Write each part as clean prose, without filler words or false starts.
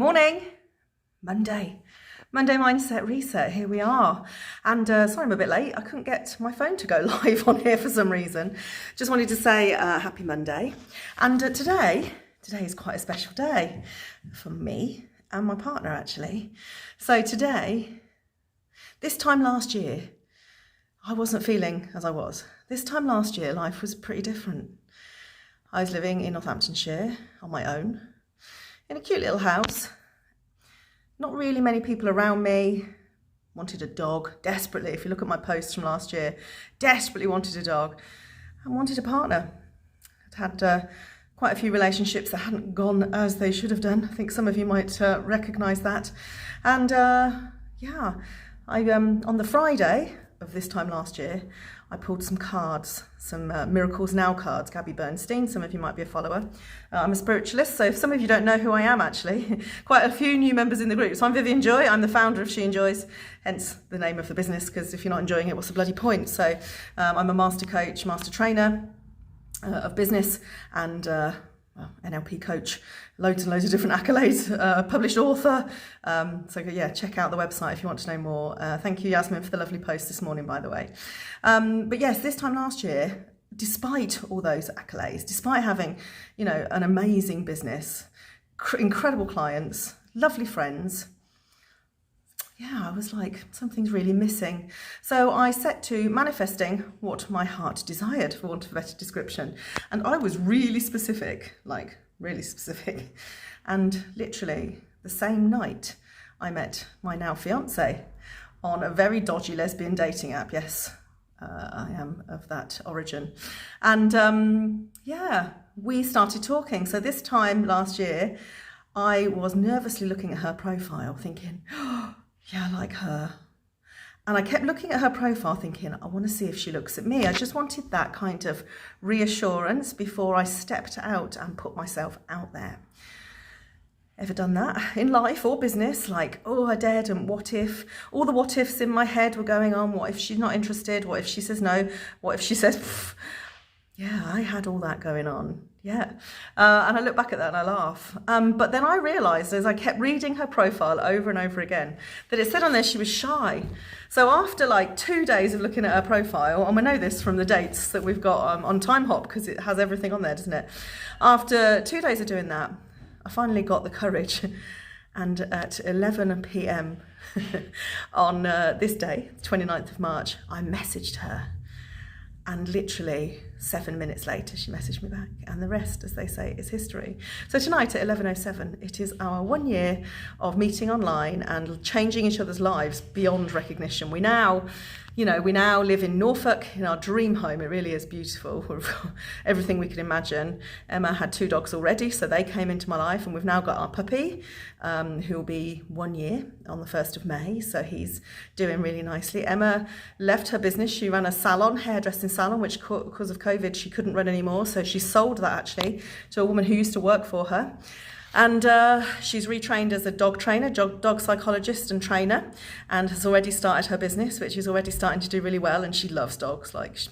Morning, Monday Mindset Reset, here we are. And sorry I'm a bit late, I couldn't get my phone to go live on here for some reason. Just wanted to say happy Monday. And today is quite a special day for me and my partner actually. So today, this time last year, I wasn't feeling as I was. This time last year, life was pretty different. I was living in Northamptonshire on my own, in a cute little house. Not really many people around me. Wanted a dog, desperately. If you look at my posts from last year, desperately wanted a dog and wanted a partner. I'd had quite a few relationships that hadn't gone as they should have done. I think some of you might recognise that. And on the Friday of this time last year, I pulled some cards, some Miracles Now cards, Gabby Bernstein, some of you might be a follower. I'm a spiritualist, so if some of you don't know who I am actually, quite a few new members in the group. So I'm Vivian Joy, I'm the founder of She Enjoys, hence the name of the business, because if you're not enjoying it, what's the bloody point? So I'm a master coach, master trainer of business, and NLP coach, loads and loads of different accolades, published author. So yeah, check out the website if you want to know more. Thank you, Yasmin, for the lovely post this morning, by the way. But yes, this time last year, despite all those accolades, despite having, an amazing business, incredible clients, lovely friends, I was like, something's really missing. So I set to manifesting what my heart desired, for want of a better description. And I was really specific, like really specific. And literally the same night, I met my now fiance on a very dodgy lesbian dating app. Yes, I am of that origin. And we started talking. So this time last year, I was nervously looking at her profile thinking, yeah, I like her. And I kept looking at her profile thinking, I want to see if she looks at me. I just wanted that kind of reassurance before I stepped out and put myself out there. Ever done that in life or business? Like, oh, I dared, and what if? All the what ifs in my head were going on. What if she's not interested? What if she says no? What if she says, pff? Yeah, I had all that going on. Yeah. And I look back at that and I laugh. But then I realised as I kept reading her profile over and over again that it said on there she was shy. So after like 2 days of looking at her profile, and we know this from the dates that we've got on Time Hop because it has everything on there, doesn't it? After 2 days of doing that, I finally got the courage. And at 11 p.m. on this day, 29th of March, I messaged her. And literally 7 minutes later, she messaged me back. And the rest, as they say, is history. So tonight at 11:07, it is our 1 year of meeting online and changing each other's lives beyond recognition. We now live in Norfolk in our dream home. It really is beautiful. We've got everything we could imagine. Emma had 2 dogs already, so they came into my life, and we've now got our puppy, who will be 1 year on the 1st of May. So he's doing really nicely. Emma left her business. She ran a salon, hairdressing salon, which because of COVID, she couldn't run anymore. So she sold that actually to a woman who used to work for her. And she's retrained as a dog trainer, dog psychologist and trainer, and has already started her business, which is already starting to do really well. And she loves dogs, like she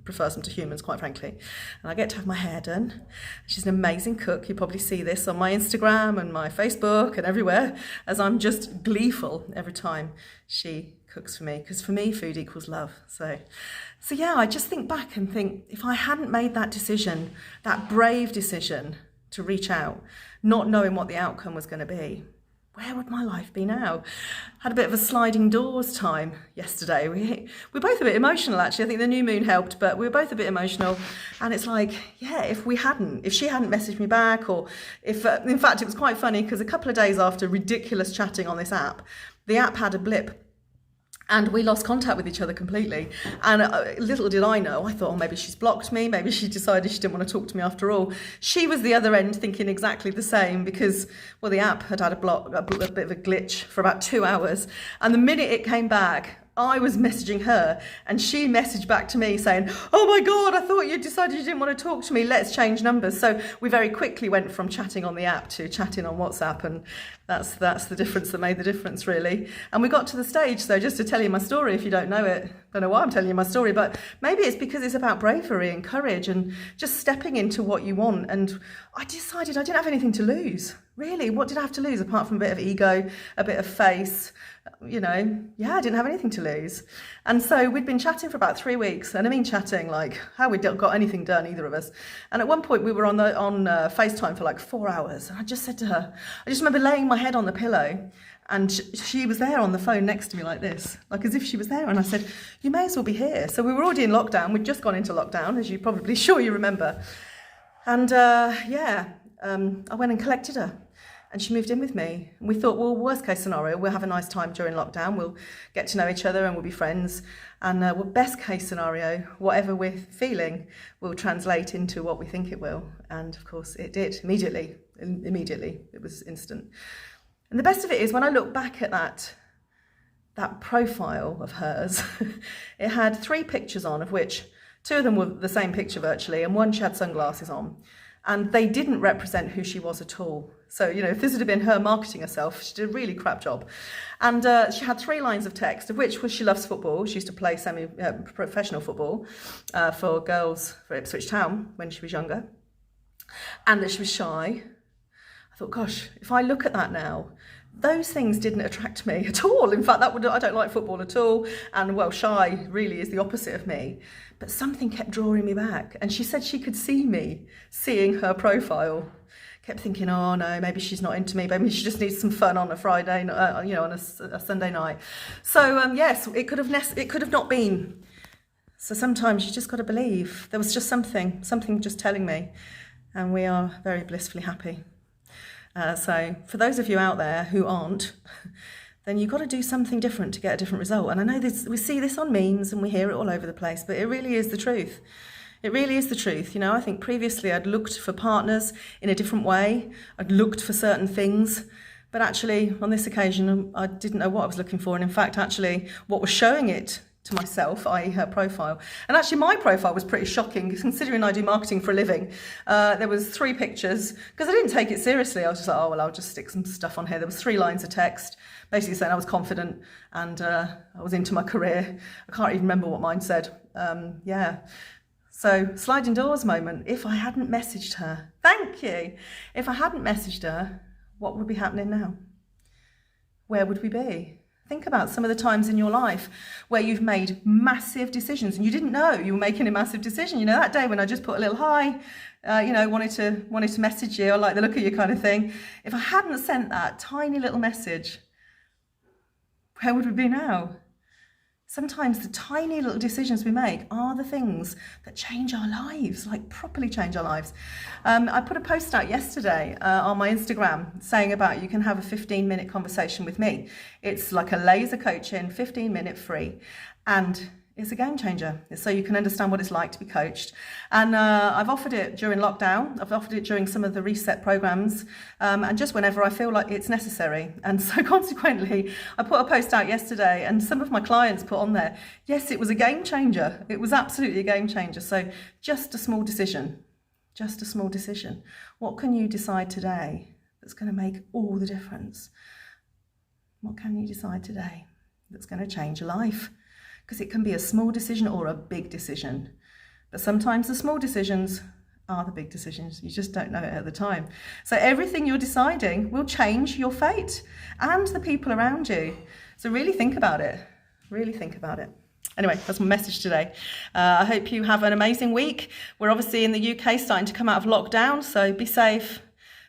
prefers them to humans, quite frankly. And I get to have my hair done. She's an amazing cook. You probably see this on my Instagram and my Facebook and everywhere, as I'm just gleeful every time she cooks for me, because for me, food equals love. So yeah, I just think back and think, if I hadn't made that decision, that brave decision to reach out, not knowing what the outcome was going to be, where would my life be now? Had a bit of a sliding doors time yesterday. We're both a bit emotional actually. I think the new moon helped, but we were both a bit emotional. And it's like, yeah, if she hadn't messaged me back, or if, in fact, it was quite funny because a couple of days after ridiculous chatting on this app, the app had a blip. And we lost contact with each other completely. And little did I know, I thought, oh, maybe she's blocked me. Maybe she decided she didn't want to talk to me after all. She was the other end thinking exactly the same because, well, the app had a bit of a glitch for about 2 hours. And the minute it came back, I was messaging her and she messaged back to me saying, oh my God, I thought you decided you didn't want to talk to me. Let's change numbers. So we very quickly went from chatting on the app to chatting on WhatsApp. And that's the difference that made the difference, really. And we got to the stage, so just to tell you my story, if you don't know it, don't know why I'm telling you my story, but maybe it's because it's about bravery and courage and just stepping into what you want. And I decided I didn't have anything to lose, Really, what did I have to lose apart from a bit of ego, a bit of face? You know, yeah, I didn't have anything to lose. And so we'd been chatting for about 3 weeks, and I mean chatting like how we'd got anything done, either of us. And at one point we were on FaceTime for like 4 hours, and I just said to her, I just remember laying my head on the pillow, and she was there on the phone next to me like this, like as if she was there. And I said, you may as well be here. So we were already in lockdown. We'd just gone into lockdown, as you probably sure you remember. And I went and collected her. And she moved in with me. And we thought, well, worst case scenario, we'll have a nice time during lockdown. We'll get to know each other and we'll be friends. And best case scenario, whatever we're feeling will translate into what we think it will. And of course it did immediately. It was instant. And the best of it is when I look back at that profile of hers, it had 3 pictures on, of which 2 of them were the same picture virtually, and 1 she had sunglasses on. And they didn't represent who she was at all. So, you know, if this had been her marketing herself, she did a really crap job. And she had 3 lines of text, of which was she loves football. She used to play semi-professional football for girls for Ipswich Town when she was younger. And that she was shy. I thought, gosh, if I look at that now, those things didn't attract me at all. In fact, I don't like football at all. And well, shy really is the opposite of me. But something kept drawing me back. And she said she could see me seeing her profile. Kept thinking, oh no, maybe she's not into me. Maybe she just needs some fun on a Friday, on a Sunday night. So yes, it could have not been. So sometimes you just got to believe. There was just something just telling me. And we are very blissfully happy. So for those of you out there who aren't, then you've got to do something different to get a different result. And I know we see this on memes and we hear it all over the place, but it really is the truth. It really is the truth. You know, I think previously I'd looked for partners in a different way. I'd looked for certain things, but actually on this occasion, I didn't know what I was looking for. And in fact, actually what was showing it to myself, i.e. her profile. And actually my profile was pretty shocking considering I do marketing for a living. There was 3 pictures because I didn't take it seriously. I was just like, oh, well, I'll just stick some stuff on here. There was 3 lines of text basically saying I was confident and I was into my career. I can't even remember what mine said. So sliding doors moment. If I hadn't messaged her, thank you. If I hadn't messaged her, what would be happening now? Where would we be? Think about some of the times in your life where you've made massive decisions and you didn't know you were making a massive decision. You know, that day when I just put a little hi, wanted to message you, I like the look of you kind of thing. If I hadn't sent that tiny little message, where would we be now? Sometimes the tiny little decisions we make are the things that change our lives, like properly change our lives. I put a post out yesterday on my Instagram saying about you can have a 15-minute conversation with me. It's like a laser coaching, 15-minute free. And it's a game changer. So you can understand what it's like to be coached. And I've offered it during lockdown. I've offered it during some of the reset programs and just whenever I feel like it's necessary. And so consequently, I put a post out yesterday and some of my clients put on there, yes, it was a game changer. It was absolutely a game changer. So just a small decision, just a small decision. What can you decide today that's going to make all the difference? What can you decide today that's going to change your life? Because it can be a small decision or a big decision. But sometimes the small decisions are the big decisions. You just don't know it at the time. So everything you're deciding will change your fate and the people around you. So really think about it. Really think about it. Anyway, that's my message today. I hope you have an amazing week. We're obviously in the UK starting to come out of lockdown. So be safe,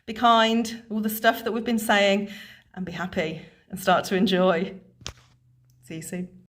be kind, all the stuff that we've been saying, and be happy and start to enjoy. See you soon.